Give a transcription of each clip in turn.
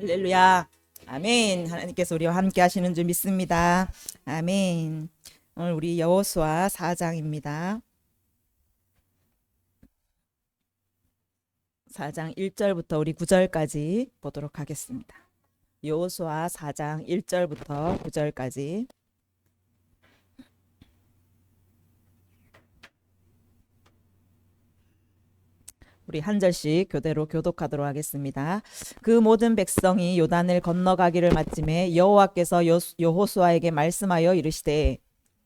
할렐루야. 아멘. 하나님께서 우리와 함께 하시는 줄 믿습니다. 아멘. 오늘 우리 여호수아 4장입니다. 4장 1절부터 우리 9절까지 보도록 하겠습니다. 여호수아 4장 1절부터 9절까지. 우리 한 절씩 교대로 교독하도록 하겠습니다. 그 모든 백성이 요단을 건너가기를 마침에 여호와께서 여호수아에게 말씀하여 이르시되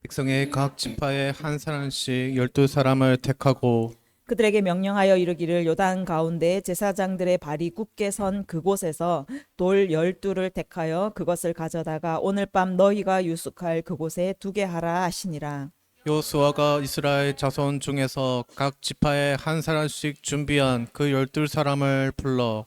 백성의 각 지파에 한 사람씩 12사람을 택하고 그들에게 명령하여 이르기를 요단 가운데 제사장들의 발이 굳게 선 그곳에서 돌 12를 택하여 그것을 가져다가 오늘 밤 너희가 유숙할 그곳에 두게 하라 하시니라. 여호수아가 이스라엘 자손 중에서 각 지파에 한 사람씩 준비한 그 12사람을 불러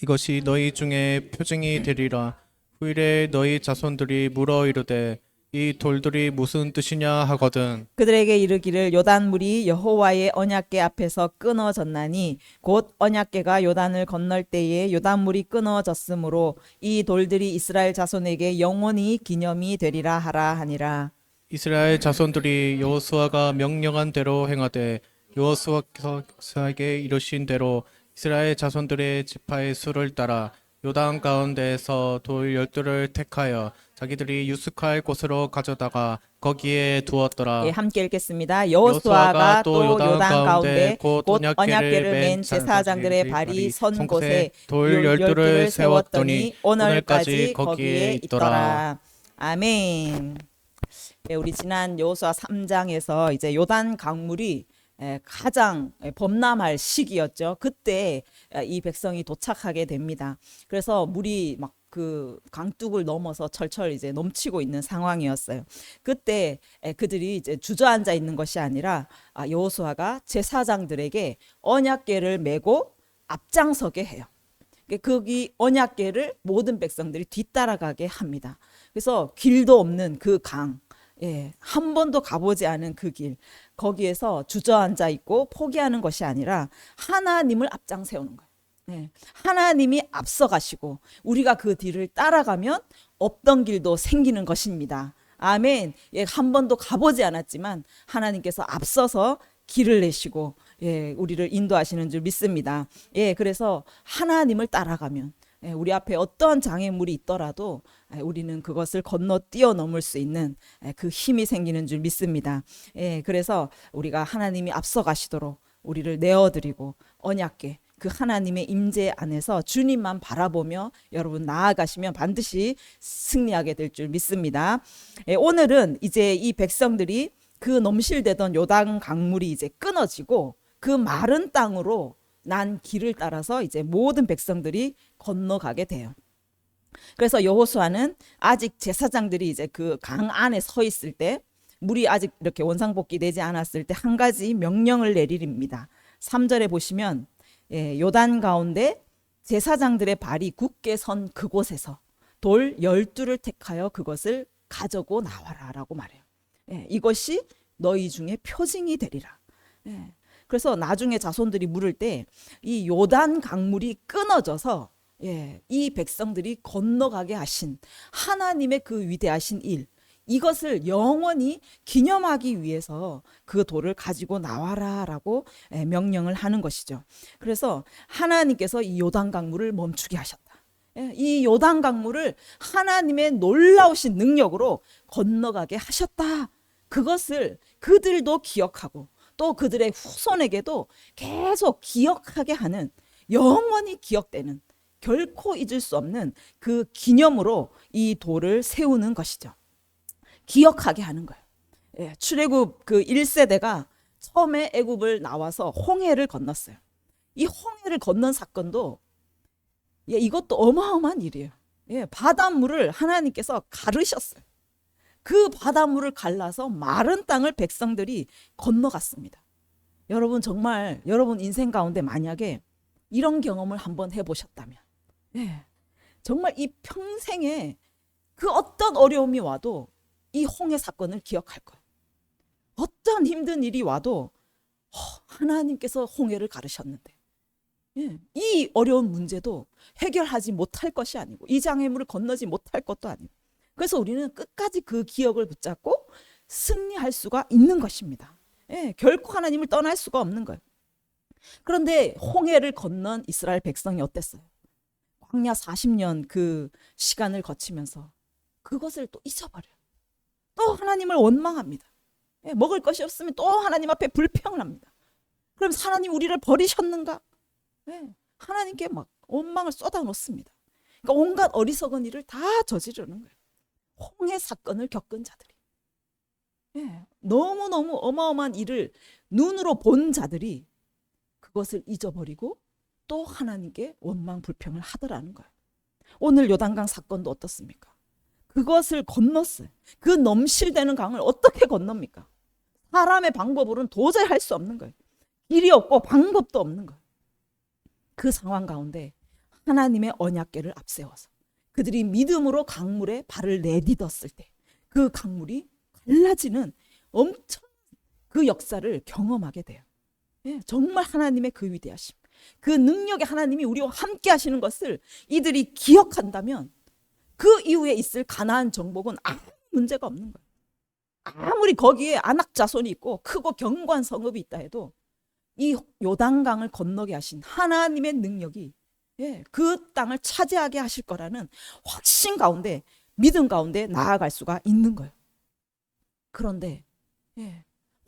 이것이 너희 중에 표징이 되리라. 후일에 너희 자손들이 물어 이르되 이 돌들이 무슨 뜻이냐 하거든. 그들에게 이르기를 요단물이 여호와의 언약궤 앞에서 끊어졌나니 곧 언약궤가 요단을 건널 때에 요단물이 끊어졌으므로 이 돌들이 이스라엘 자손에게 영원히 기념이 되리라 하라 하니라. 이스라엘 자손들이 여호수아가 명령한 대로 행하되 여호수아에게 이르신 대로 이스라엘 자손들의 지파의 수를 따라 요단 가운데에서 돌 12를 택하여 자기들이 유숙할 곳으로 가져다가 거기에 두었더라. 예, 함께 읽겠습니다. 여호수아가 또 요단 가운데 곧 언약궤를 언약궤를 맨 제사장들의 발이 선 곳에 돌 12를 세웠더니 오늘까지 거기에 있더라. 아멘. 예, 우리 지난 여호수아 3장에서 이제 요단 강물이 가장 범람할 시기였죠. 그때 이 백성이 도착하게 됩니다. 그래서 물이 막 그 강둑을 넘어서 철철 이제 넘치고 있는 상황이었어요. 그때 그들이 이제 주저앉아 있는 것이 아니라 여호수아가 제사장들에게 언약궤를 메고 앞장서게 해요. 거기 언약궤를 모든 백성들이 뒤따라가게 합니다. 그래서 길도 없는 그 강, 한 번도 가보지 않은 그 길, 거기에서 주저앉아 있고 포기하는 것이 아니라 하나님을 앞장 세우는 거예요. 하나님이 앞서가시고 우리가 그 뒤를 따라가면 없던 길도 생기는 것입니다. 아멘. 한 번도 가보지 않았지만 하나님께서 앞서서 길을 내시고 우리를 인도하시는 줄 믿습니다. 그래서 하나님을 따라가면 우리 앞에 어떤 장애물이 있더라도 우리는 그것을 건너 뛰어넘을 수 있는 그 힘이 생기는 줄 믿습니다. 그래서 우리가 하나님이 앞서가시도록 우리를 내어드리고 언약궤 그 하나님의 임재 안에서 주님만 바라보며 여러분 나아가시면 반드시 승리하게 될 줄 믿습니다. 오늘은 이제 이 백성들이 그 넘실대던 요단 강물이 이제 끊어지고 그 마른 땅으로 난 길을 따라서 이제 모든 백성들이 건너가게 돼요. 그래서 여호수아는 아직 제사장들이 이제 그 강 안에 서 있을 때 물이 아직 이렇게 원상복귀 되지 않았을 때 한 가지 명령을 내리립니다. 3절에 보시면 요단 가운데 제사장들의 발이 굳게 선 그곳에서 돌 12를 택하여 그것을 가져고 나와라 라고 말해요. 이것이 너희 중에 표징이 되리라. 그래서 나중에 자손들이 물을 때 이 요단 강물이 끊어져서 이 백성들이 건너가게 하신 하나님의 그 위대하신 일, 이것을 영원히 기념하기 위해서 그 돌을 가지고 나와라 라고 명령을 하는 것이죠. 그래서 하나님께서 이 요단 강물을 멈추게 하셨다. 이 요단 강물을 하나님의 놀라우신 능력으로 건너가게 하셨다. 그것을 그들도 기억하고 또 그들의 후손에게도 계속 기억하게 하는, 영원히 기억되는, 결코 잊을 수 없는 그 기념으로 이 돌을 세우는 것이죠. 기억하게 하는 거예요. 출애굽 그 1세대가 처음에 애굽을 나와서 홍해를 건넜어요. 이 홍해를 건넌 사건도 이것도 어마어마한 일이에요. 바닷물을 하나님께서 가르셨어요. 그 바닷물을 갈라서 마른 땅을 백성들이 건너갔습니다. 여러분 정말 여러분 인생 가운데 만약에 이런 경험을 한번 해보셨다면 정말 이 평생에 그 어떤 어려움이 와도 이 홍해 사건을 기억할 거예요. 어떤 힘든 일이 와도 하나님께서 홍해를 가르셨는데, 예, 이 어려운 문제도 해결하지 못할 것이 아니고 이 장애물을 건너지 못할 것도 아니고, 그래서 우리는 끝까지 그 기억을 붙잡고 승리할 수가 있는 것입니다. 예, 결코 하나님을 떠날 수가 없는 거예요. 그런데 홍해를 건넌 이스라엘 백성이 어땠어요? 광야 40년 그 시간을 거치면서 그것을 또 잊어버려요. 또 하나님을 원망합니다. 예, 먹을 것이 없으면 또 하나님 앞에 불평을 합니다. 그럼 하나님 우리를 버리셨는가? 예, 하나님께 막 원망을 쏟아놓습니다. 그러니까 온갖 어리석은 일을 다 저지르는 거예요. 홍해 사건을 겪은 자들이. 예, 너무너무 어마어마한 일을 눈으로 본 자들이 그것을 잊어버리고 또 하나님께 원망 불평을 하더라는 거예요. 오늘 요단강 사건도 어떻습니까? 그것을 건넜어요. 그 넘실대는 강을 어떻게 건넙니까? 사람의 방법으로는 도저히 할 수 없는 거예요. 길이 없고 방법도 없는 거예요. 그 상황 가운데 하나님의 언약궤를 앞세워서 그들이 믿음으로 강물에 발을 내딛었을 때 그 강물이 갈라지는 엄청 그 역사를 경험하게 돼요. 예, 정말 하나님의 그 위대하심, 그 능력의 하나님이 우리와 함께 하시는 것을 이들이 기억한다면 그 이후에 있을 가나안 정복은 아무 문제가 없는 거예요. 아무리 거기에 안악 자손이 있고 크고 견고한 성읍이 있다 해도 이 요단강을 건너게 하신 하나님의 능력이, 예, 그 땅을 차지하게 하실 거라는 확신 가운데, 믿음 가운데 나아갈 수가 있는 거예요. 그런데 예,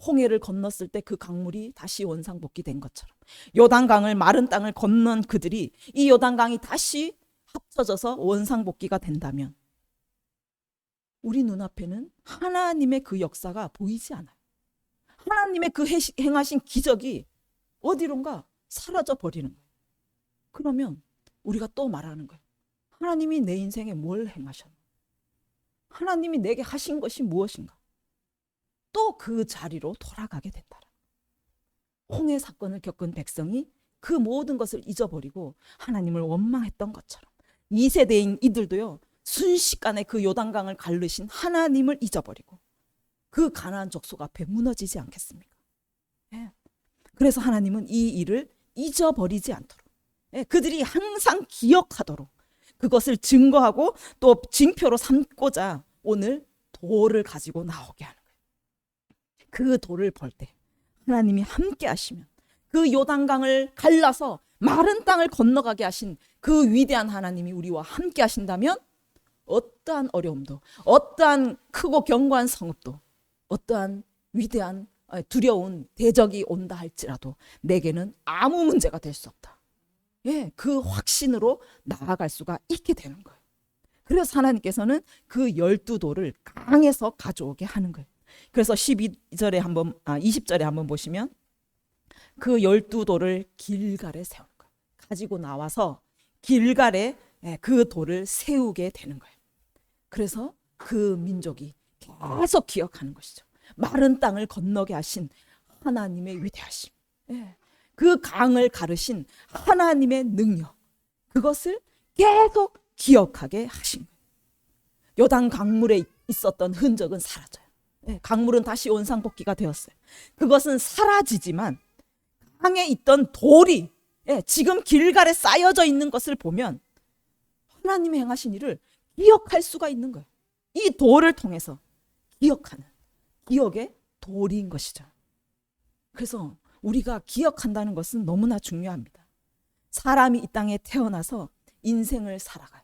홍해를 건넜을 때 그 강물이 다시 원상복귀된 것처럼 요단강을, 마른 땅을 건넌 그들이 이 요단강이 다시 합쳐져서 원상복귀가 된다면 우리 눈앞에는 하나님의 그 역사가 보이지 않아요. 하나님의 그 행하신 기적이 어디론가 사라져 버리는 거예요. 그러면 우리가 또 말하는 거예요. 하나님이 내 인생에 뭘 행하셨나? 하나님이 내게 하신 것이 무엇인가? 또 그 자리로 돌아가게 된다. 홍해 사건을 겪은 백성이 그 모든 것을 잊어버리고 하나님을 원망했던 것처럼 2세대인 이들도요, 순식간에 그 요단강을 가르신 하나님을 잊어버리고 그 가나안 족속 앞에 무너지지 않겠습니까? 예. 그래서 하나님은 이 일을 잊어버리지 않도록, 예, 그들이 항상 기억하도록 그것을 증거하고 또 징표로 삼고자 오늘 돌을 가지고 나오게 하는 거예요. 그 돌을 볼 때 하나님이 함께 하시면 그 요단강을 갈라서 마른 땅을 건너가게 하신 그 위대한 하나님이 우리와 함께 하신다면 어떠한 어려움도, 어떠한 크고 견고한 성읍도, 어떠한 위대한 두려운 대적이 온다 할지라도 내게는 아무 문제가 될 수 없다. 예, 그 확신으로 나아갈 수가 있게 되는 거예요. 그래서 하나님께서는 그 12돌을 강에서 가져오게 하는 거예요. 그래서 12절에 한번 20절에 한번 보시면 그 12돌을 길갈에 세우는 거예요. 가지고 나와서 길갈에 그 돌을 세우게 되는 거예요. 그래서 그 민족이 계속 기억하는 것이죠. 마른 땅을 건너게 하신 하나님의 위대하심, 그 강을 가르신 하나님의 능력, 그것을 계속 기억하게 하신 거예요. 요단 강물에 있었던 흔적은 사라져요. 강물은 다시 원상복귀가 되었어요. 그것은 사라지지만 강에 있던 돌이 지금 길갈에 쌓여져 있는 것을 보면 하나님이 행하신 일을 기억할 수가 있는 거예요. 이 돌을 통해서 기억하는, 기억의 돌인 것이죠. 그래서 우리가 기억한다는 것은 너무나 중요합니다. 사람이 이 땅에 태어나서 인생을 살아가요.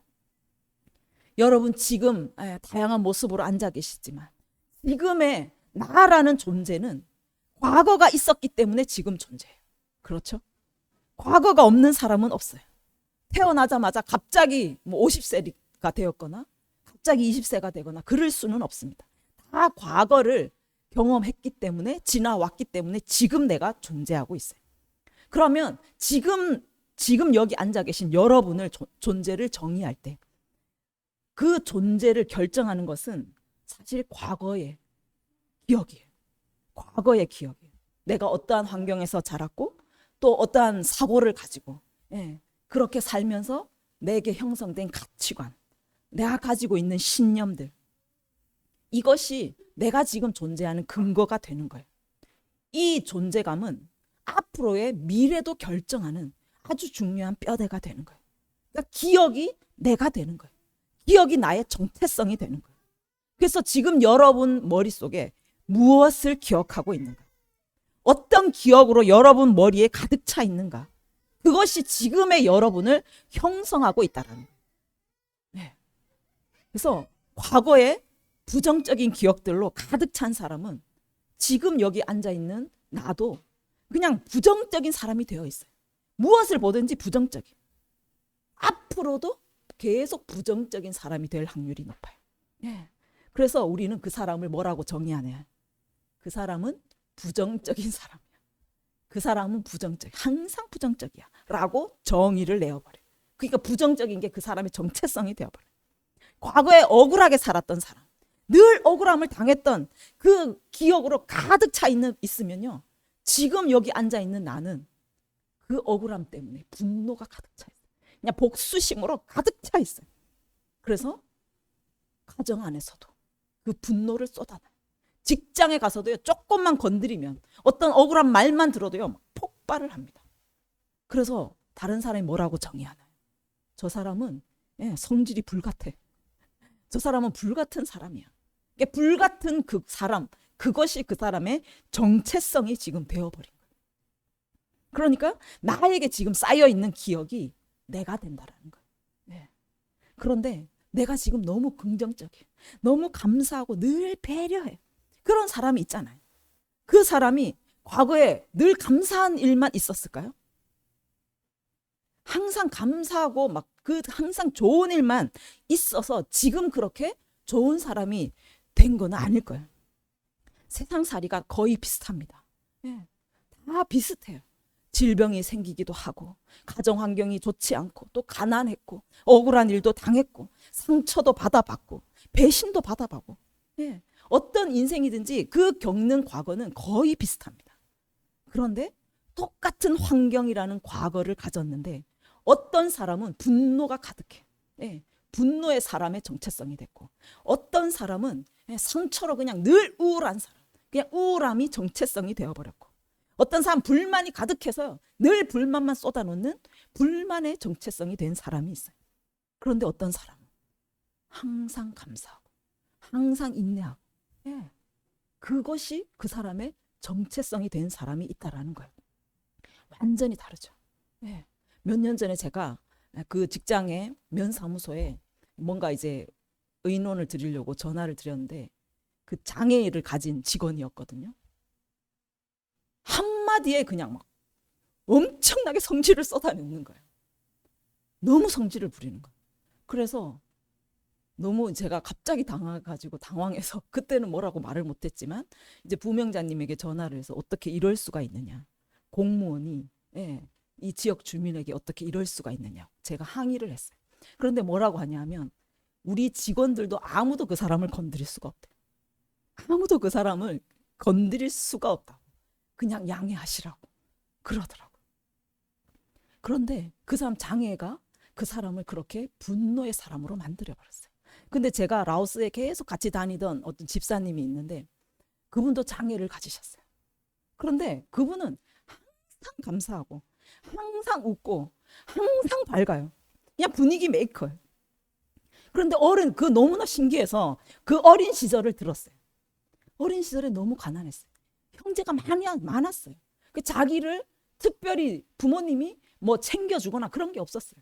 여러분 지금 다양한 모습으로 앉아 계시지만 지금의 나라는 존재는 과거가 있었기 때문에 지금 존재해요. 그렇죠? 과거가 없는 사람은 없어요. 태어나자마자 갑자기 50세가 되었거나 갑자기 20세가 되거나 그럴 수는 없습니다. 다 과거를 경험했기 때문에, 지나왔기 때문에 지금 내가 존재하고 있어요. 그러면 지금 여기 앉아 계신 여러분을 존재를 정의할 때 그 존재를 결정하는 것은 사실 과거의 기억이에요. 과거의 기억이에요. 내가 어떠한 환경에서 자랐고 또 어떠한 사고를 가지고 그렇게 살면서 내게 형성된 가치관, 내가 가지고 있는 신념들, 이것이 내가 지금 존재하는 근거가 되는 거예요. 이 존재감은 앞으로의 미래도 결정하는 아주 중요한 뼈대가 되는 거예요. 그러니까 기억이 내가 되는 거예요. 기억이 나의 정체성이 되는 거예요. 그래서 지금 여러분 머릿속에 무엇을 기억하고 있는가? 어떤 기억으로 여러분 머리에 가득 차 있는가? 그것이 지금의 여러분을 형성하고 있다는 거예요. 네. 그래서 과거에 부정적인 기억들로 가득 찬 사람은 지금 여기 앉아있는 나도 그냥 부정적인 사람이 되어 있어요. 무엇을 보든지 부정적인. 앞으로도 계속 부정적인 사람이 될 확률이 높아요. 예. 그래서 우리는 그 사람을 뭐라고 정의하냐. 그 사람은 부정적인 사람이야. 그 사람은 부정적, 항상 부정적이야 라고 정의를 내어버려요. 그러니까 부정적인 게 그 사람의 정체성이 되어버려요. 과거에 억울하게 살았던 사람, 늘 억울함을 당했던 그 기억으로 가득 차 있으면요, 지금 여기 앉아있는 나는 그 억울함 때문에 분노가 가득 차 있어요. 그냥 복수심으로 가득 차 있어요. 그래서 가정 안에서도 그 분노를 쏟아내요. 직장에 가서도요, 조금만 건드리면 어떤 억울한 말만 들어도요 막 폭발을 합니다. 그래서 다른 사람이 뭐라고 정의하나요? 저 사람은 성질이 불같아. 저 사람은 불같은 사람이야. 불같은 그 사람, 그것이 그 사람의 정체성이 지금 되어버린 거예요. 그러니까 나에게 지금 쌓여있는 기억이 내가 된다라는 거예요. 네. 그런데 내가 지금 너무 긍정적이에요. 너무 감사하고 늘 배려해. 그런 사람이 있잖아요. 그 사람이 과거에 늘 감사한 일만 있었을까요? 항상 감사하고 막 그 항상 좋은 일만 있어서 지금 그렇게 좋은 사람이 된 건 아닐 거예요. 세상살이가 거의 비슷합니다. 예, 다 비슷해요. 질병이 생기기도 하고, 가정 환경이 좋지 않고, 또 가난했고, 억울한 일도 당했고, 상처도 받아봤고, 배신도 받아봤고, 예, 어떤 인생이든지 그 겪는 과거는 거의 비슷합니다. 그런데 똑같은 환경이라는 과거를 가졌는데 어떤 사람은 분노가 가득해. 예, 분노의 사람의 정체성이 됐고, 어떤 사람은 상처로 그냥 늘 우울한 사람, 그냥 우울함이 정체성이 되어버렸고, 어떤 사람 불만이 가득해서 늘 불만만 쏟아놓는 불만의 정체성이 된 사람이 있어요. 그런데 어떤 사람은 항상 감사하고 항상 인내하고, 예, 그것이 그 사람의 정체성이 된 사람이 있다라는 거예요. 완전히 다르죠. 예. 몇 년 전에 제가 그 직장의 면사무소에 뭔가 이제 의논을 드리려고 전화를 드렸는데 그 장애를 가진 직원이었거든요. 한마디에 그냥 막 엄청나게 성질을 쏟아내는 거예요. 너무 성질을 부리는 거예요. 그래서 너무 제가 갑자기 당해가지고 당황해서 그때는 뭐라고 말을 못했지만 이제 부명자님에게 전화를 해서 어떻게 이럴 수가 있느냐. 공무원이 이 지역 주민에게 어떻게 이럴 수가 있느냐. 제가 항의를 했어요. 그런데 뭐라고 하냐면 우리 직원들도 아무도 그 사람을 건드릴 수가 없대요. 아무도 그 사람을 건드릴 수가 없다고. 그냥 양해하시라고 그러더라고요. 그런데 그 사람 장애가 그 사람을 그렇게 분노의 사람으로 만들어버렸어요. 근데 제가 라오스에 계속 같이 다니던 어떤 집사님이 있는데 그분도 장애를 가지셨어요. 그런데 그분은 항상 감사하고 항상 웃고 항상 밝아요. 그냥 분위기 메이커예요. 그런데 그 너무나 신기해서 그 어린 시절을 들었어요. 어린 시절에 너무 가난했어요. 형제가 많았어요. 자기를 특별히 부모님이 뭐 챙겨주거나 그런 게 없었어요.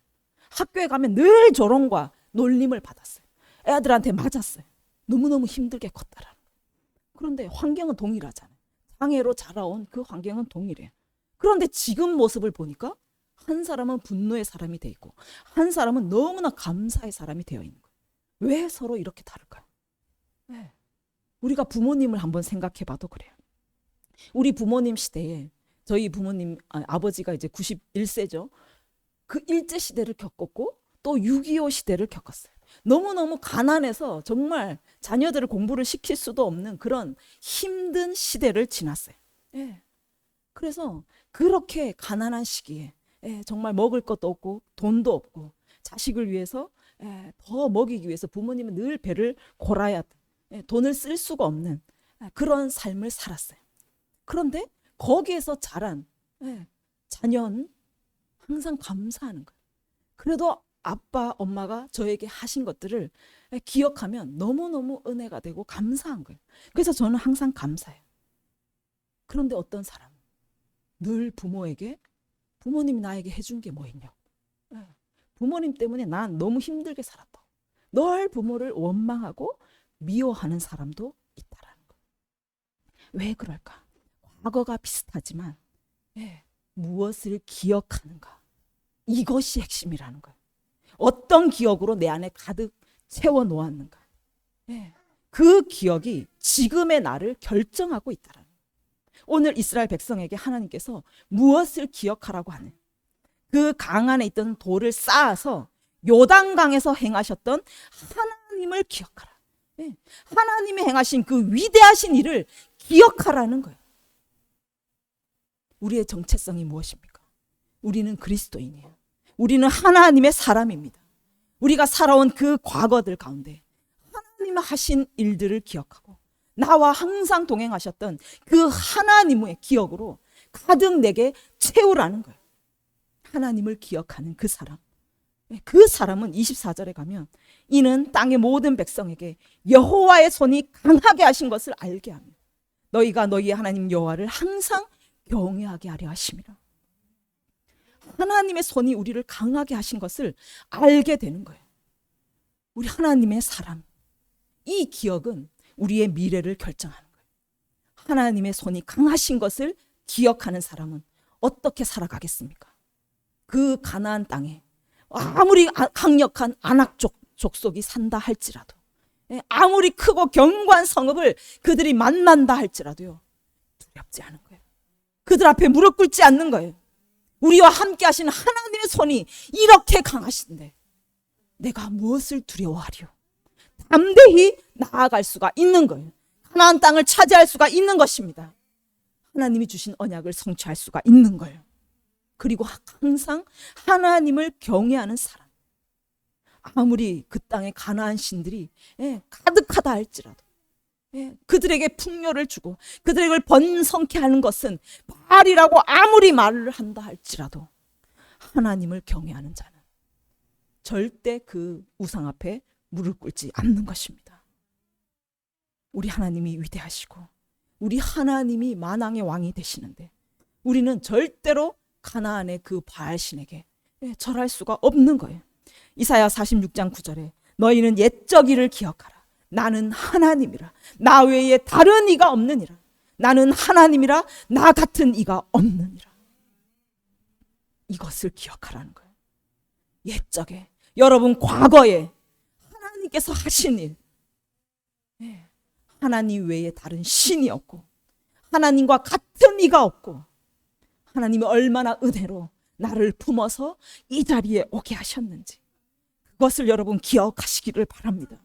학교에 가면 늘 조롱과 놀림을 받았어요. 애들한테 맞았어요. 너무너무 힘들게 컸다라는 거예요. 그런데 환경은 동일하잖아요. 장애로 자라온 그 환경은 동일해요. 그런데 지금 모습을 보니까 한 사람은 분노의 사람이 돼 있고 한 사람은 너무나 감사의 사람이 되어 있는 거예요. 왜 서로 이렇게 다를까요? 네. 우리가 부모님을 한번 생각해 봐도 그래요. 우리 부모님 시대에 저희 부모님 아버지가 이제 91세죠. 그 일제시대를 겪었고 또 6.25 시대를 겪었어요. 너무너무 가난해서 정말 자녀들을 공부를 시킬 수도 없는 그런 힘든 시대를 지났어요. 예. 그래서 그렇게 가난한 시기에 정말 먹을 것도 없고 돈도 없고 자식을 위해서 더 먹이기 위해서 부모님은 늘 배를 골아야 돈을 쓸 수가 없는 그런 삶을 살았어요. 그런데 거기에서 자란 자녀는 항상 감사하는 거예요. 그래도 아빠, 엄마가 저에게 하신 것들을 기억하면 너무너무 은혜가 되고 감사한 거예요. 그래서 저는 항상 감사해요. 그런데 어떤 사람은 늘 부모에게 부모님이 나에게 해준 게 뭐 있냐고. 부모님 때문에 난 너무 힘들게 살았다고. 늘 부모를 원망하고 미워하는 사람도 있다라는 거예요. 왜 그럴까? 과거가 비슷하지만 무엇을 기억하는가? 이것이 핵심이라는 거예요. 어떤 기억으로 내 안에 가득 채워 놓았는가? 그 기억이 지금의 나를 결정하고 있다라는 거예요. 오늘 이스라엘 백성에게 하나님께서 무엇을 기억하라고 하는? 그 강 안에 있던 돌을 쌓아서 요단강에서 행하셨던 하나님을 기억하라. 하나님이 행하신 그 위대하신 일을 기억하라는 거예요. 우리의 정체성이 무엇입니까? 우리는 그리스도인이에요. 우리는 하나님의 사람입니다. 우리가 살아온 그 과거들 가운데 하나님 하신 일들을 기억하고 나와 항상 동행하셨던 그 하나님의 기억으로 가득 내게 채우라는 거예요. 하나님을 기억하는 그 사람. 그 사람은 24절에 가면 이는 땅의 모든 백성에게 여호와의 손이 강하게 하신 것을 알게 하며 너희가 너희의 하나님 여호와를 항상 경외하게 하려 하심이라. 하나님의 손이 우리를 강하게 하신 것을 알게 되는 거예요. 우리 하나님의 사람. 이 기억은 우리의 미래를 결정하는 거예요. 하나님의 손이 강하신 것을 기억하는 사람은 어떻게 살아가겠습니까? 그 가나안 땅에 아무리 강력한 아낙 족속이 산다 할지라도, 아무리 크고 견고한 성읍을 그들이 만난다 할지라도요, 두렵지 않은 거예요. 그들 앞에 무릎 꿇지 않는 거예요. 우리와 함께 하시는 하나님의 손이 이렇게 강하신데 내가 무엇을 두려워하리요? 담대히 나아갈 수가 있는 거예요. 가나안 땅을 차지할 수가 있는 것입니다. 하나님이 주신 언약을 성취할 수가 있는 거예요. 그리고 항상 하나님을 경외하는 사람. 아무리 그 땅에 가나안 신들이 가득하다 할지라도, 그들에게 풍요를 주고 그들에게 번성케 하는 것은 바알이라고 아무리 말을 한다 할지라도 하나님을 경외하는 자는 절대 그 우상 앞에 무릎 꿇지 않는 것입니다. 우리 하나님이 위대하시고 우리 하나님이 만왕의 왕이 되시는데 우리는 절대로 가나안의 그 바알신에게 절할 수가 없는 거예요. 이사야 46장 9절에 너희는 옛적 일을 기억하라. 나는 하나님이라. 나 외에 다른 이가 없느니라. 나는 하나님이라. 나 같은 이가 없느니라. 이것을 기억하라는 거예요. 옛적에, 여러분 과거에 하나님께서 하신 일, 하나님 외에 다른 신이 없고 하나님과 같은 이가 없고 하나님이 얼마나 은혜로 나를 품어서 이 자리에 오게 하셨는지 그것을 여러분 기억하시기를 바랍니다.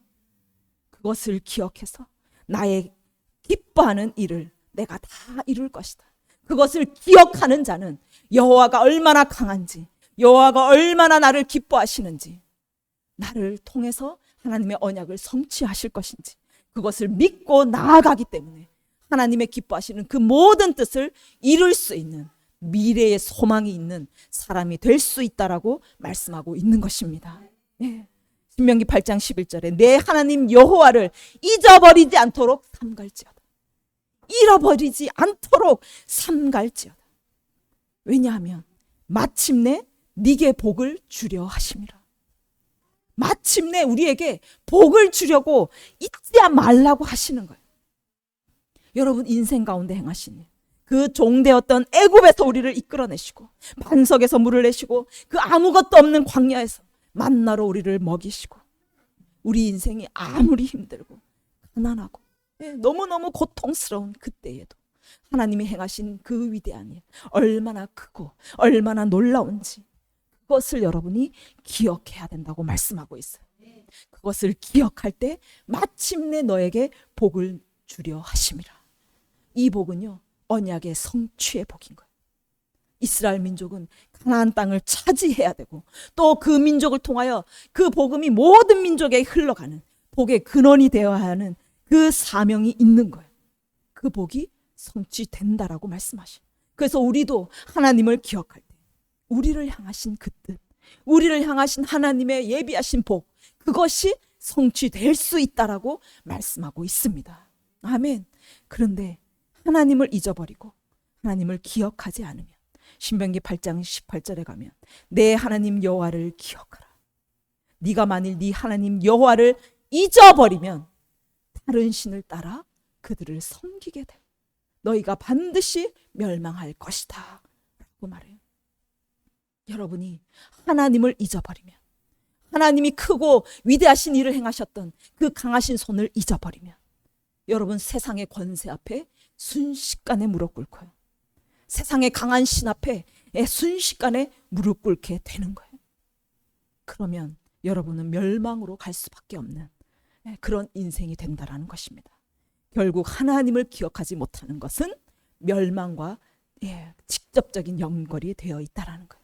그것을 기억해서 나의 기뻐하는 일을 내가 다 이룰 것이다. 그것을 기억하는 자는 여호와가 얼마나 강한지, 여호와가 얼마나 나를 기뻐하시는지, 나를 통해서 하나님의 언약을 성취하실 것인지 그것을 믿고 나아가기 때문에 하나님의 기뻐하시는 그 모든 뜻을 이룰 수 있는 미래의 소망이 있는 사람이 될 수 있다라고 말씀하고 있는 것입니다. 신명기 8장 11절에 내 하나님 여호와를 잊어버리지 않도록 삼갈지어다. 잃어버리지 않도록 삼갈지어다. 왜냐하면 마침내 네게 복을 주려 하심이라. 마침내 우리에게 복을 주려고 잊지 말라고 하시는 거예요. 여러분 인생 가운데 행하신 일, 그 종되었던 애굽에서 우리를 이끌어내시고 반석에서 물을 내시고 그 아무것도 없는 광야에서 만나로 우리를 먹이시고 우리 인생이 아무리 힘들고 가난하고 너무너무 고통스러운 그때에도 하나님이 행하신 그 위대한 일 얼마나 크고 얼마나 놀라운지 그것을 여러분이 기억해야 된다고 말씀하고 있어요. 그것을 기억할 때 마침내 너에게 복을 주려 하심이라. 이 복은요 언약의 성취의 복인 거예요. 이스라엘 민족은 가나안 땅을 차지해야 되고 또 그 민족을 통하여 그 복음이 모든 민족에게 흘러가는 복의 근원이 되어야 하는 그 사명이 있는 거예요. 그 복이 성취된다라고 말씀하셔요. 그래서 우리도 하나님을 기억할 때 우리를 향하신 그 뜻, 우리를 향하신 하나님의 예비하신 복, 그것이 성취될 수 있다라고 말씀하고 있습니다. 아멘. 그런데 하나님을 잊어버리고 하나님을 기억하지 않으면, 신명기 8장 18절에 가면 내 하나님 여호와를 기억하라. 네가 만일 네 하나님 여호와를 잊어버리면 다른 신을 따라 그들을 섬기게 돼. 너희가 반드시 멸망할 것이다 라고 말해요. 여러분이 하나님을 잊어버리면, 하나님이 크고 위대하신 일을 행하셨던 그 강하신 손을 잊어버리면 여러분 세상의 권세 앞에 순식간에 무릎 꿇고요. 세상의 강한 신 앞에 순식간에 무릎 꿇게 되는 거예요. 그러면 여러분은 멸망으로 갈 수밖에 없는 그런 인생이 된다라는 것입니다. 결국 하나님을 기억하지 못하는 것은 멸망과 직접적인 연결이 되어 있다라는 거예요.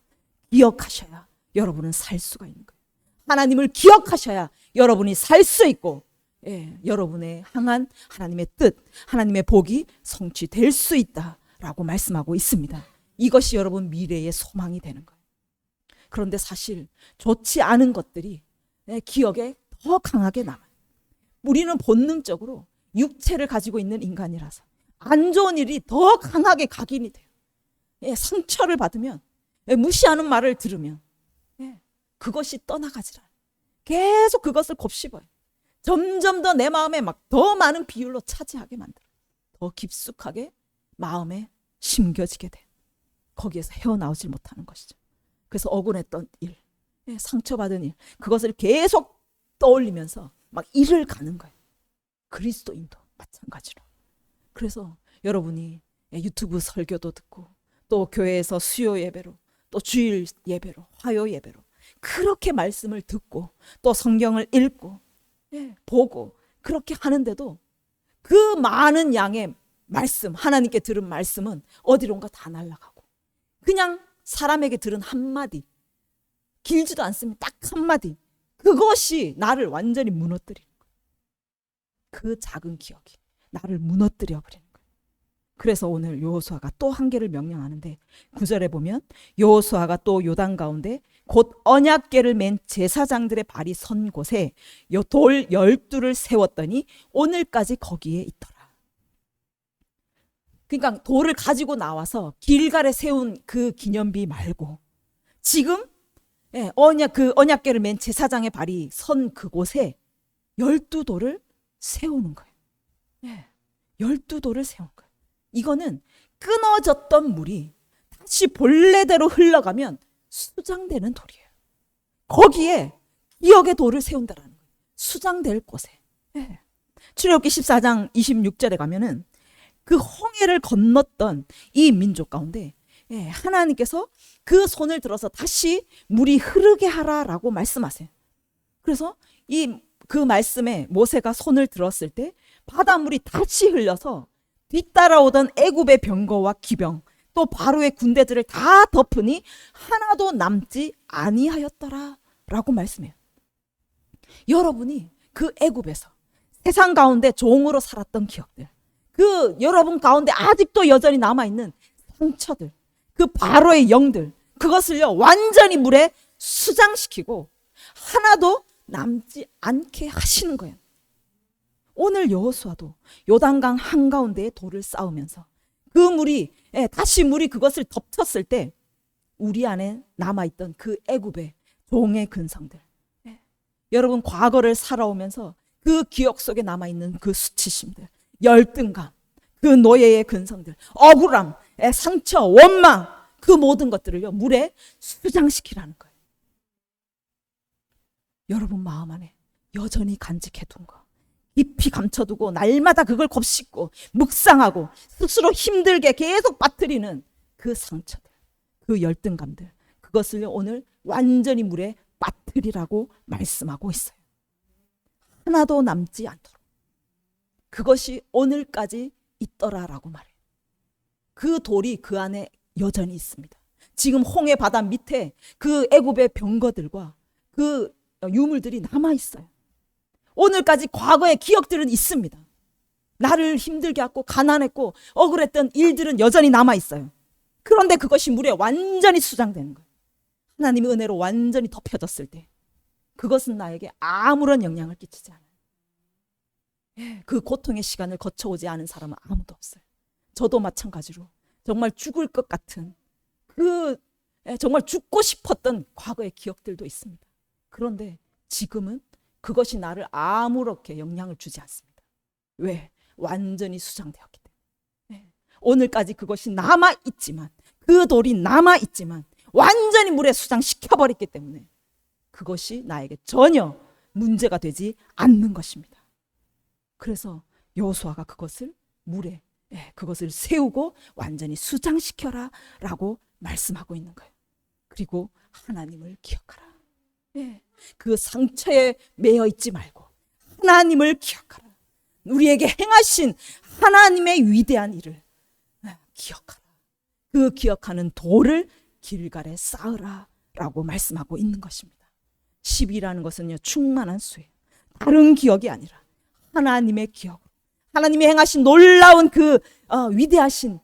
기억하셔야 여러분은 살 수가 있는 거예요. 하나님을 기억하셔야 여러분이 살 수 있고 여러분의 향한 하나님의 뜻, 하나님의 복이 성취될 수 있다라고 말씀하고 있습니다. 이것이 여러분 미래의 소망이 되는 거예요. 그런데 사실 좋지 않은 것들이 기억에 더 강하게 남아요. 우리는 본능적으로 육체를 가지고 있는 인간이라서 안 좋은 일이 더 강하게 각인이 돼요. 상처를 받으면, 무시하는 말을 들으면 그것이 떠나가질 않아요. 계속 그것을 곱씹어요. 점점 더 내 마음에 막 더 많은 비율로 차지하게 만들어요. 더 깊숙하게 마음에 심겨지게 돼요. 거기에서 헤어나오질 못하는 것이죠. 그래서 억울했던 일, 상처받은 일, 그것을 계속 떠올리면서 막 일을 가는 거예요. 그리스도인도 마찬가지로. 그래서 여러분이 유튜브 설교도 듣고 또 교회에서 수요 예배로 또 주일 예배로 화요 예배로 그렇게 말씀을 듣고 또 성경을 읽고 보고 그렇게 하는데도 그 많은 양의 말씀, 하나님께 들은 말씀은 어디론가 다 날아가고 그냥 사람에게 들은 한마디, 길지도 않습니다. 딱 한마디, 그것이 나를 완전히 무너뜨리는 거예요. 그 작은 기억이 나를 무너뜨려 버리는 거예요. 그래서 오늘 여호수아가 또 한 개를 명령하는데 9절에 보면 여호수아가 또 요단 가운데 곧 언약궤를 맨 제사장들의 발이 선 곳에 돌 12를 세웠더니 오늘까지 거기에 있더라. 그러니까 돌을 가지고 나와서 길갈에 세운 그 기념비 말고 지금 언약궤를 맨 제사장의 발이 선 그곳에 12돌을 세우는 거예요. 12돌을 세운 거예요. 이거는 끊어졌던 물이 다시 본래대로 흘러가면 수장되는 돌이에요. 거기에 기억의 돌을 세운다라는 거예요. 수장될 곳에. 출애굽기 14장 26절에 가면은 그 홍해를 건넜던 이 민족 가운데 하나님께서 그 손을 들어서 다시 물이 흐르게 하라라고 말씀하세요. 그래서 그 말씀에 모세가 손을 들었을 때 바닷물이 다시 흘려서 뒤따라오던 애굽의 병거와 기병 또 바로의 군대들을 다 덮으니 하나도 남지 아니하였더라 라고 말씀해요. 여러분이 그 애굽에서 세상 가운데 종으로 살았던 기억들, 그 여러분 가운데 아직도 여전히 남아있는 상처들, 그 바로의 영들, 그것을요 완전히 물에 수장시키고 하나도 남지 않게 하시는 거예요. 오늘 여호수아도 요단강 한가운데에 돌을 쌓으면서 그 물이 다시 물이 그것을 덮쳤을 때 우리 안에 남아있던 그 애굽의 종의 근성들, 여러분 과거를 살아오면서 그 기억 속에 남아있는 그 수치심들, 열등감, 그 노예의 근성들, 억울함, 상처, 원망, 그 모든 것들을요 물에 수장시키라는 거예요. 여러분 마음 안에 여전히 간직해둔 거, 깊이 감춰두고 날마다 그걸 곱씹고 묵상하고 스스로 힘들게 계속 빠뜨리는 그 상처들, 그 열등감들, 그것을 오늘 완전히 물에 빠뜨리라고 말씀하고 있어요. 하나도 남지 않도록. 그것이 오늘까지 있더라라고 말해요. 그 돌이 그 안에 여전히 있습니다. 지금 홍해 바다 밑에 그 애굽의 병거들과 그 유물들이 남아 있어요. 오늘까지 과거의 기억들은 있습니다. 나를 힘들게 하고 가난했고 억울했던 일들은 여전히 남아있어요. 그런데 그것이 물에 완전히 수장되는 거예요. 하나님의 은혜로 완전히 덮여졌을 때 그것은 나에게 아무런 영향을 끼치지 않아요. 그 고통의 시간을 거쳐오지 않은 사람은 아무도 없어요. 저도 마찬가지로 정말 죽을 것 같은 정말 죽고 싶었던 과거의 기억들도 있습니다. 그런데 지금은 그것이 나를 아무렇게 영향을 주지 않습니다. 왜? 완전히 수장되었기 때문에. 오늘까지 그것이 남아있지만, 그 돌이 남아있지만 완전히 물에 수장시켜버렸기 때문에 그것이 나에게 전혀 문제가 되지 않는 것입니다. 그래서 여호수아가 그것을 물에 그것을 세우고 완전히 수장시켜라 라고 말씀하고 있는 거예요. 그리고 하나님을 기억하라. 그 상처에 매여 있지 말고 하나님을 기억하라. 우리에게 행하신 하나님의 위대한 일을 기억하라. 그 기억하는 돌을 길갈에 쌓으라 라고 말씀하고 있는 것입니다. 10이라는 것은요, 충만한 수예요. 다른 기억이 아니라 하나님의 기억, 하나님이 행하신 놀라운 그 위대하신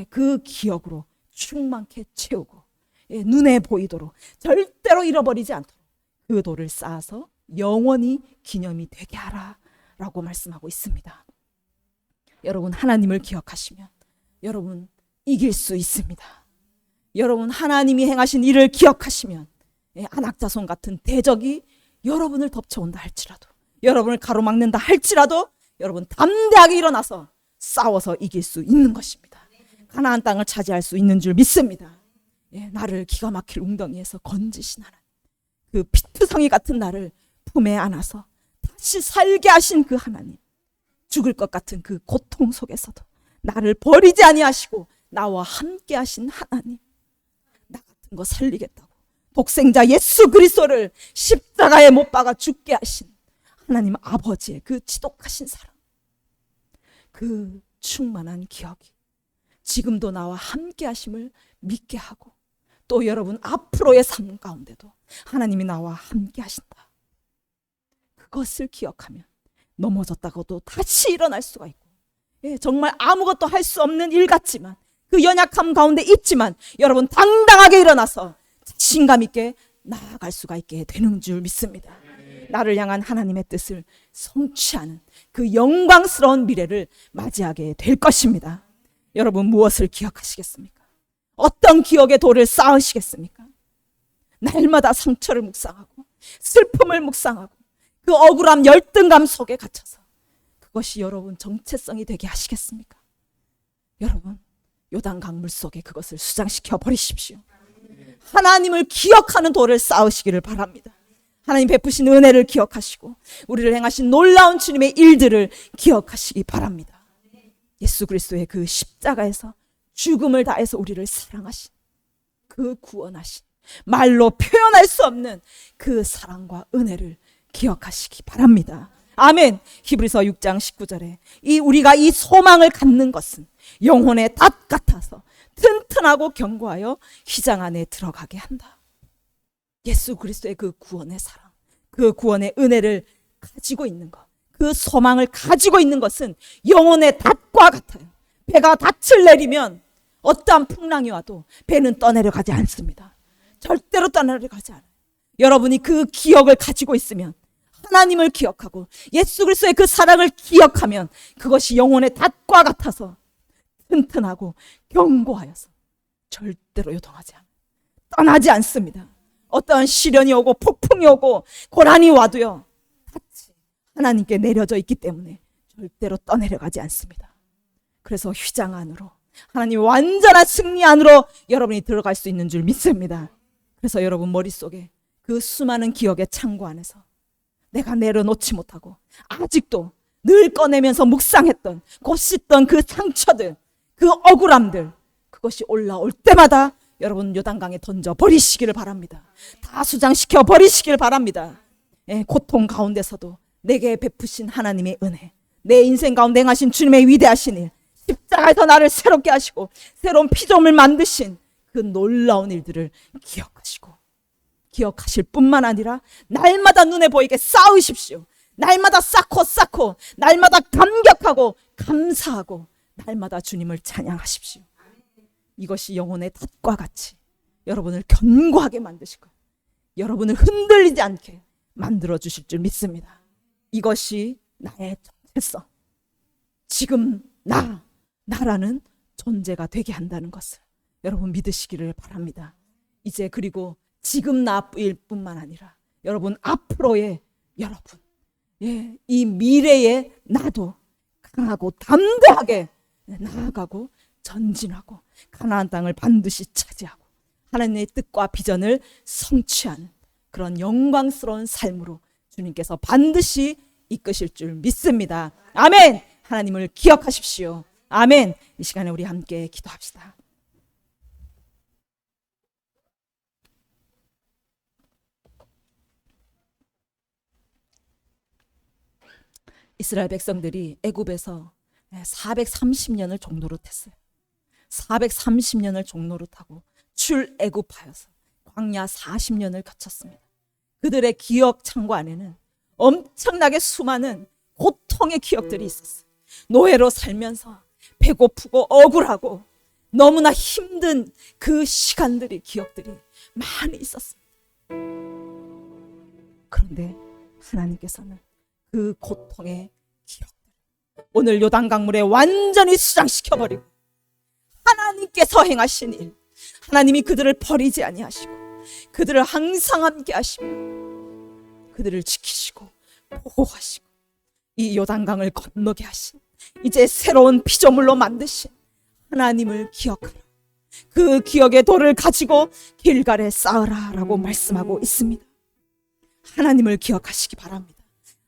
그 기억으로 충만케 채우고 눈에 보이도록 절대로 잃어버리지 않도록 그 돌을 쌓아서 영원히 기념이 되게 하라 라고 말씀하고 있습니다. 여러분, 하나님을 기억하시면 여러분 이길 수 있습니다. 여러분, 하나님이 행하신 일을 기억하시면 안악자손 같은 대적이 여러분을 덮쳐온다 할지라도, 여러분을 가로막는다 할지라도 여러분 담대하게 일어나서 싸워서 이길 수 있는 것입니다. 가나안 땅을 차지할 수 있는 줄 믿습니다. 나를 기가 막힐 웅덩이에서 건지신 하나님, 그 피투성이 같은 나를 품에 안아서 다시 살게 하신 그 하나님, 죽을 것 같은 그 고통 속에서도 나를 버리지 아니하시고 나와 함께 하신 하나님, 나 같은 거 살리겠다고 독생자 예수 그리스도를 십자가에 못 박아 죽게 하신 하나님 아버지의 그 지독하신 사랑, 그 충만한 기억이 지금도 나와 함께 하심을 믿게 하고, 또 여러분 앞으로의 삶 가운데도 하나님이 나와 함께 하신다, 그것을 기억하면 넘어졌다고도 다시 일어날 수가 있고, 정말 아무것도 할 수 없는 일 같지만, 그 연약함 가운데 있지만 여러분 당당하게 일어나서 자신감 있게 나아갈 수가 있게 되는 줄 믿습니다. 나를 향한 하나님의 뜻을 성취하는 그 영광스러운 미래를 맞이하게 될 것입니다. 여러분, 무엇을 기억하시겠습니까? 어떤 기억의 돌을 쌓으시겠습니까? 날마다 상처를 묵상하고 슬픔을 묵상하고 그 억울함, 열등감 속에 갇혀서 그것이 여러분 정체성이 되게 하시겠습니까? 여러분, 요단 강물 속에 그것을 수장시켜 버리십시오. 하나님을 기억하는 돌을 쌓으시기를 바랍니다. 하나님 베푸신 은혜를 기억하시고 우리를 행하신 놀라운 주님의 일들을 기억하시기 바랍니다. 예수 그리스도의 그 십자가에서 죽음을 다해서 우리를 사랑하신, 그 구원하신, 말로 표현할 수 없는 그 사랑과 은혜를 기억하시기 바랍니다. 아멘. 히브리서 6장 19절에 우리가 이 소망을 갖는 것은 영혼의 닷 같아서 튼튼하고 견고하여 휘장 안에 들어가게 한다. 예수 그리스도의 그 구원의 사랑, 그 구원의 은혜를 가지고 있는 것, 그 소망을 가지고 있는 것은 영혼의 닷과 같아요. 배가 닷을 내리면 어떠한 풍랑이 와도 배는 떠내려가지 않습니다. 절대로 떠내려가지 않아요. 여러분이 그 기억을 가지고 있으면, 하나님을 기억하고 예수 그리스도의 그 사랑을 기억하면 그것이 영혼의 닷과 같아서 튼튼하고 견고하여서 절대로 요동하지 않아요. 떠나지 않습니다. 어떠한 시련이 오고 폭풍이 오고 고난이 와도요, 같이 하나님께 내려져 있기 때문에 절대로 떠내려가지 않습니다. 그래서 휘장 안으로, 하나님의 완전한 승리 안으로 여러분이 들어갈 수 있는 줄 믿습니다. 그래서 여러분 머릿속에 그 수많은 기억의 창고 안에서 내가 내려놓지 못하고 아직도 늘 꺼내면서 묵상했던, 곱씹던 그 상처들, 그 억울함들, 그것이 올라올 때마다 여러분 요단강에 던져 버리시기를 바랍니다. 다 수장시켜 버리시기를 바랍니다. 고통 가운데서도 내게 베푸신 하나님의 은혜, 내 인생 가운데 행하신 주님의 위대하신 일, 십자가에서 나를 새롭게 하시고 새로운 피조물 만드신 그 놀라운 일들을 기억하시고, 기억하실 뿐만 아니라 날마다 눈에 보이게 쌓으십시오. 날마다 쌓고 날마다 감격하고 감사하고 날마다 주님을 찬양하십시오. 이것이 영혼의 닷과 같이 여러분을 견고하게 만드실 거예요. 여러분을 흔들리지 않게 만들어 주실 줄 믿습니다. 이것이 나의 정체성, 지금 나라는 존재가 되게 한다는 것을 여러분 믿으시기를 바랍니다. 이제 그리고 지금 나일 뿐만 아니라 여러분 앞으로의 여러분, 이 미래의 나도 강하고 담대하게 나아가고 전진하고 가나안 땅을 반드시 차지하고 하나님의 뜻과 비전을 성취하는 그런 영광스러운 삶으로 주님께서 반드시 이끄실 줄 믿습니다. 아멘. 하나님을 기억하십시오. 아멘. 이 시간에 우리 함께 기도합시다. 이스라엘 백성들이 애굽에서 430년을 종노릇했어요. 430년을 종노릇하고 출애굽하여서 광야 40년을 거쳤습니다. 그들의 기억 창고 안에는 엄청나게 수많은 고통의 기억들이 있었어요. 노예로 살면서 배고프고 억울하고 너무나 힘든 그 시간들이, 기억들이 많이 있었습니다. 그런데 하나님께서는 그 고통의 기억들 오늘 요단 강물에 완전히 수장시켜버리고 하나님께서 행하신 일, 하나님이 그들을 버리지 아니하시고 그들을 항상 함께 하시며 그들을 지키시고 보호하시고 이 요단강을 건너게 하신, 이제 새로운 피조물로 만드신 하나님을 기억하라. 그 기억의 돌을 가지고 길갈에 쌓으라 라고 말씀하고 있습니다. 하나님을 기억하시기 바랍니다.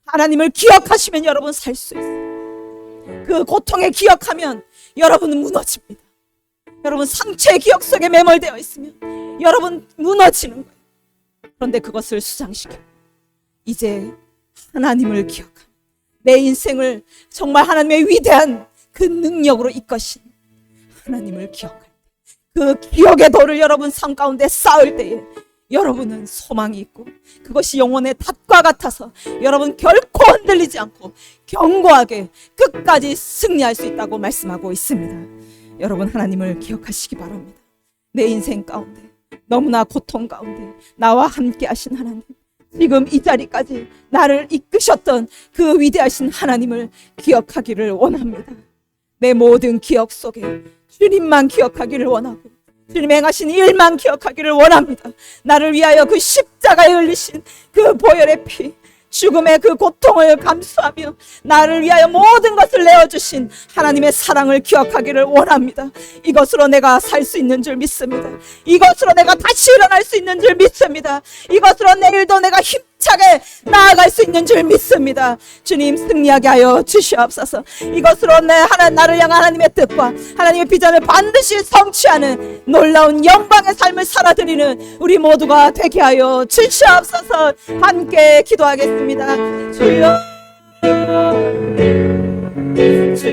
하나님을 기억하시면 여러분 살 수 있어요. 그 고통에 기억하면 여러분은 무너집니다. 여러분 상처의 기억 속에 매몰되어 있으면 여러분 무너지는 거예요. 그런데 그것을 수장시켜 이제 하나님을 기억하는, 내 인생을 정말 하나님의 위대한 그 능력으로 이끄신 하나님을 기억할 때, 그 기억의 돌을 여러분 삶 가운데 쌓을 때에 여러분은 소망이 있고 그것이 영혼의 닷과 같아서 여러분 결코 흔들리지 않고 견고하게 끝까지 승리할 수 있다고 말씀하고 있습니다. 여러분 하나님을 기억하시기 바랍니다. 내 인생 가운데 너무나 고통 가운데 나와 함께 하신 하나님, 지금 이 자리까지 나를 이끄셨던 그 위대하신 하나님을 기억하기를 원합니다. 내 모든 기억 속에 주님만 기억하기를 원하고 주님 행하신 일만 기억하기를 원합니다. 나를 위하여 그 십자가에 흘리신 그 보혈의 피, 죽음의 그 고통을 감수하며 나를 위하여 모든 것을 내어주신 하나님의 사랑을 기억하기를 원합니다. 이것으로 내가 살 수 있는 줄 믿습니다. 이것으로 내가 다시 일어날 수 있는 줄 믿습니다. 이것으로 내일도 내가 힘차게 나아갈 수 있는 줄 믿습니다. 주님 승리하게 하여 주시옵소서. 이것으로 나를 향한 하나님의 뜻과 하나님의 비전을 반드시 성취하는 놀라운 영광의 삶을 살아드리는 우리 모두가 되게 하여 주시옵소서. 함께 기도하겠습니다. 주여